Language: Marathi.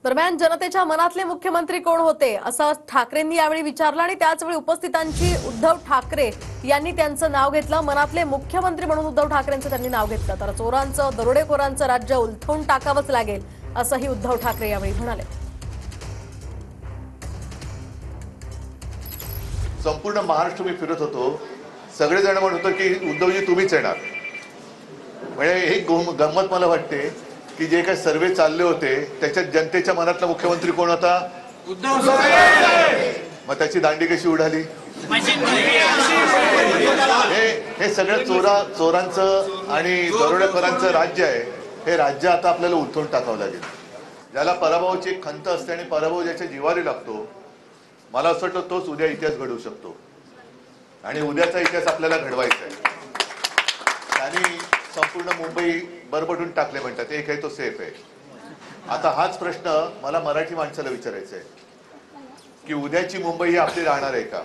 दरम्यान जनतेच्या मनातले मुख्यमंत्री कोण होते असं ठाकरेंनी यावेळी विचारलं आणि त्याचवेळी उपस्थितांची उद्धव ठाकरे यांनी त्यांचं नाव घेतलं। मनातले मुख्यमंत्री म्हणून उद्धव ठाकरेंचं त्यांनी नाव घेतलं। तर चोरांचं दरोडेखोरांचं राज्य उलथवून टाकावंच लागेल असंही उद्धव ठाकरे यावेळी म्हणाले। संपूर्ण महाराष्ट्र मी फिरत होतो, सगळेजण म्हणत होते की उद्धवजी तुम्हीच येणार। म्हणजे एक गंमत मला वाटते की जे काही सर्वे चालले होते त्याच्यात जनतेच्या मनातला मुख्यमंत्री कोण होता? उद्धव साहेब। मग त्याची दांडी कशी उडाली? हे सगळं चोरांचं आणि दरोडेखोरांचं राज्य आहे। हे राज्य आता आपल्याला उलथून टाकावं लागेल। ज्याला पराभवाची एक खंत असते आणि पराभव ज्याच्या जिव्हारी लागतो, मला असं वाटतं तोच उद्या इतिहास घडवू शकतो आणि उद्याचा इतिहास आपल्याला घडवायचा आहे। आणि संपूर्ण मुंबई बरबटून टाकले म्हणतात, एक आहे तो सेफ आहे। आता हाच प्रश्न मला मराठी माणसाला विचारायचा आहे की उद्याची मुंबई ही आपली राहणार आहे का?